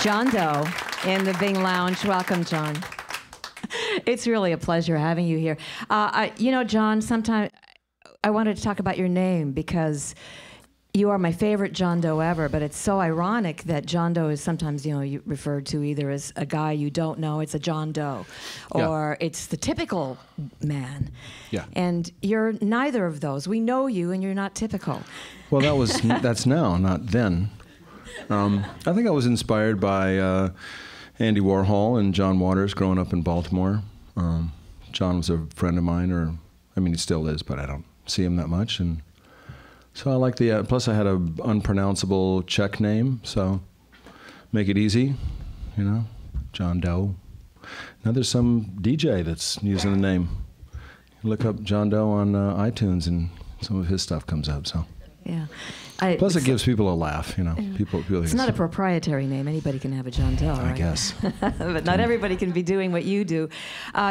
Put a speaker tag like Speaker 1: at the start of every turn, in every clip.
Speaker 1: John Doe in the Bing Lounge. Welcome, John. It's really a pleasure having you here. You know, John, sometimes I wanted to talk about your name because you are my favorite John Doe ever, but it's so ironic that John Doe is sometimes, you know, you referred to either as a guy you don't know, it's a John Doe, or it's the typical man.
Speaker 2: Yeah.
Speaker 1: And you're neither of those. We know you, and you're not typical.
Speaker 2: Well, that's now, not then. I think I was inspired by Andy Warhol and John Waters growing up in Baltimore. John was a friend of mine, I mean, he still is, but I don't see him that much. And so I like the, plus I had an unpronounceable Czech name, so make it easy, you know, John Doe. Now there's some DJ that's using the name. You look up John Doe on iTunes and some of his stuff comes up, so.
Speaker 1: Yeah.
Speaker 2: Plus, it gives people a laugh, you know. People
Speaker 1: it's not a proprietary name. Anybody can have a John Doe, right?
Speaker 2: I guess.
Speaker 1: But not everybody can be doing what you do.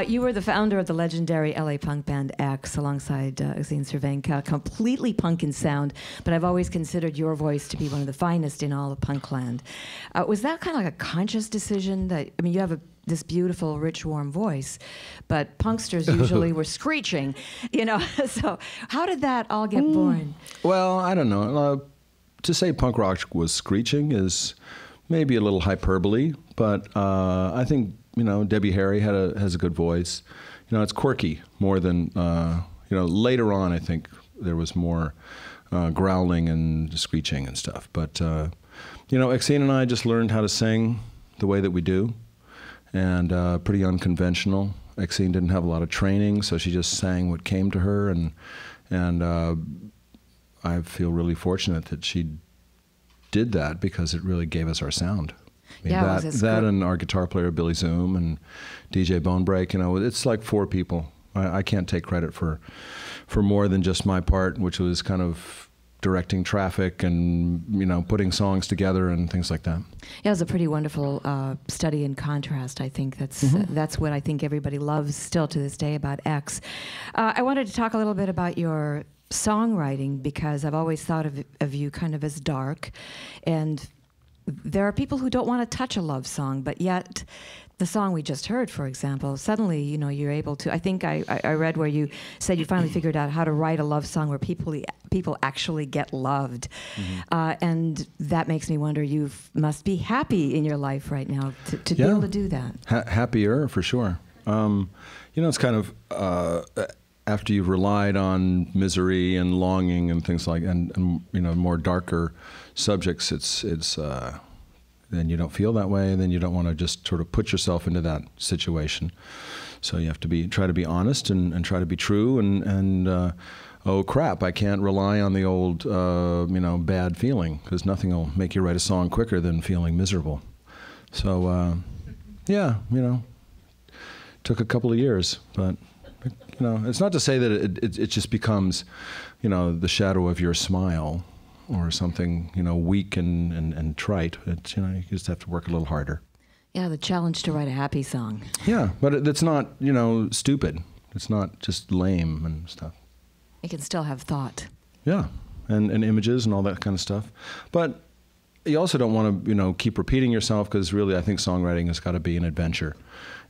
Speaker 1: You were the founder of the legendary LA punk band X alongside Xene Cervenka, completely punk in sound, but I've always considered your voice to be one of the finest in all of punkland. Was that kind of like a conscious decision? That, I mean, you have this beautiful, rich, warm voice, but punksters usually were screeching, you know. So how did that all get born?
Speaker 2: Well, I don't know. To say punk rock was screeching is maybe a little hyperbole, but I think, you know, Debbie Harry has a good voice. You know, it's quirky more than, you know, later on I think there was more growling and screeching and stuff. But, you know, Xene and I just learned how to sing the way that we do. And pretty unconventional. Xene didn't have a lot of training, so she just sang what came to her, and I feel really fortunate that she did that because it really gave us our sound. I mean, that and our guitar player Billy Zoom and DJ Bonebreak, you know, it's like four people. I can't take credit for more than just my part, which was kind of directing traffic and, you know, putting songs together and things like that.
Speaker 1: Yeah, it was a pretty wonderful study in contrast. I think that's what I think everybody loves still to this day about X. I wanted to talk a little bit about your songwriting because I've always thought of you kind of as dark, and there are people who don't want to touch a love song, but yet the song we just heard, for example, suddenly, you know, you're able to, I think I read where you said you finally figured out how to write a love song where people actually get loved. And that makes me wonder, you must be happy in your life right now to be able to do that.
Speaker 2: Happier, for sure. You know, it's kind of, after you've relied on misery and longing and things like, and you know, more darker subjects, it's then you don't feel that way, then you don't want to just sort of put yourself into that situation. So you have to try to be honest and try to be true and oh crap, I can't rely on the old, you know, bad feeling, because nothing will make you write a song quicker than feeling miserable. So yeah, you know, took a couple of years, but you know, it's not to say that it just becomes, you know, the shadow of your smile or something, you know, weak and trite. It's, you know, you just have to work a little harder.
Speaker 1: Yeah, the challenge to write a happy song.
Speaker 2: Yeah, but it's not, you know, stupid. It's not just lame and stuff.
Speaker 1: It can still have thought.
Speaker 2: Yeah, and images and all that kind of stuff. But you also don't want to, you know, keep repeating yourself, because really I think songwriting has got to be an adventure.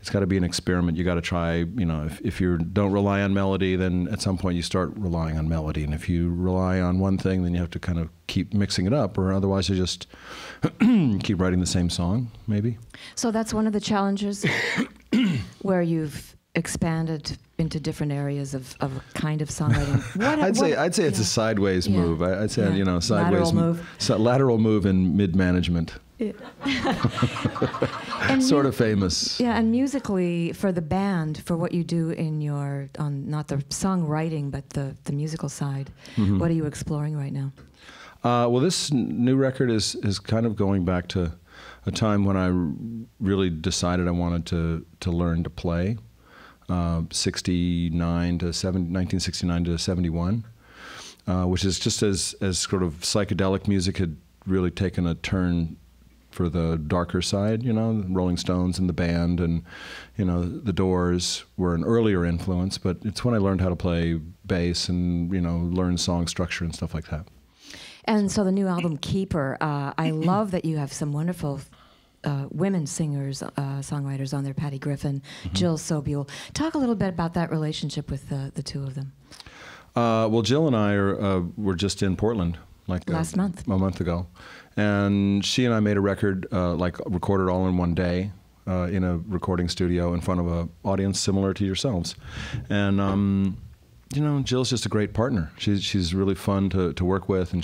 Speaker 2: It's got to be an experiment. You got to try, you know, if you don't rely on melody, then at some point you start relying on melody. And if you rely on one thing, then you have to kind of keep mixing it up, or otherwise you just keep writing the same song, maybe.
Speaker 1: So that's one of the challenges where you've expanded into different areas of kind of songwriting.
Speaker 2: I'd say it's a sideways move. I'd say, you know, sideways lateral move in mid-management. Yeah. Sort of famous.
Speaker 1: Yeah, and musically, for the band, for what you do in your, on not the songwriting, but the musical side, what are you exploring right now?
Speaker 2: Well, this new record is kind of going back to a time when I really decided I wanted to learn to play, 1969 to 71, which is just as sort of psychedelic music had really taken a turn for the darker side, you know, the Rolling Stones and the band, and, you know, the Doors were an earlier influence, but it's when I learned how to play bass and, you know, learn song structure and stuff like that.
Speaker 1: And so the new album, Keeper, I love that you have some wonderful women singers, songwriters on there, Patty Griffin, Jill Sobule. Talk a little bit about that relationship with the two of them.
Speaker 2: Well, Jill and I were just in Portland like
Speaker 1: last month,
Speaker 2: a month ago, and she and I made a record, like recorded all in one day in a recording studio in front of an audience similar to yourselves, and you know, Jill's just a great partner. She's really fun to work with, and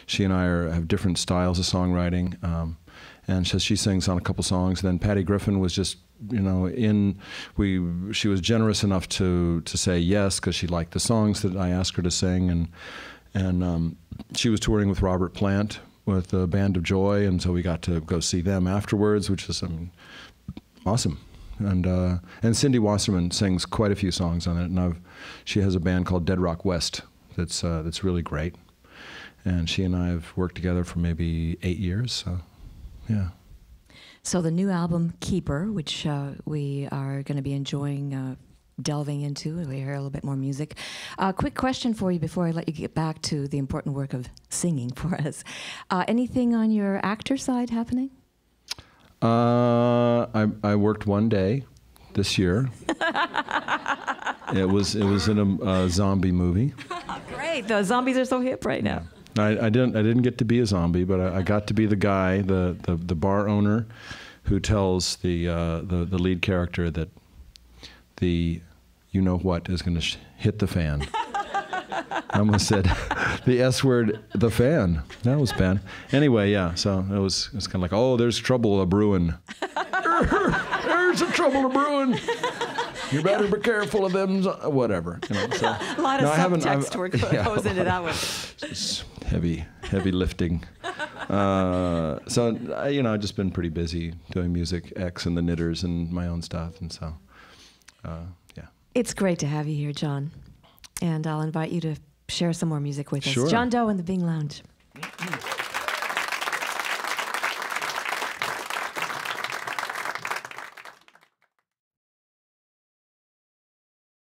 Speaker 2: she and I have different styles of songwriting. And she sings on a couple songs. Then Patty Griffin was just, you know, she was generous enough to say yes because she liked the songs that I asked her to sing, and she was touring with Robert Plant with the Band of Joy, and so we got to go see them afterwards, which is awesome. And Cindy Wasserman sings quite a few songs on it, and she has a band called Dead Rock West that's really great, and she and I have worked together for maybe 8 years. So. Yeah.
Speaker 1: So the new album, Keeper, which we are going to be enjoying delving into, we hear a little bit more music. Quick question for you before I let you get back to the important work of singing for us. Anything on your actor side happening?
Speaker 2: I worked one day this year. It was in a zombie movie.
Speaker 1: Great. The zombies are so hip right now.
Speaker 2: I didn't get to be a zombie, but I got to be the guy, the bar owner, who tells the lead character that the you know what is going to hit the fan. I almost said the S word, the fan. That was bad. Anyway, yeah. So it was kind of like, oh, there's trouble a brewing. There's a trouble a brewing. You better be careful of them, whatever. You know, so.
Speaker 1: A lot of subtext goes into that one.
Speaker 2: It's heavy lifting. So, you know, I've just been pretty busy doing Music X and the Knitters and my own stuff, and so, yeah.
Speaker 1: It's great to have you here, John. And I'll invite you to share some more music with us.
Speaker 2: Sure.
Speaker 1: John Doe in the Bing Lounge.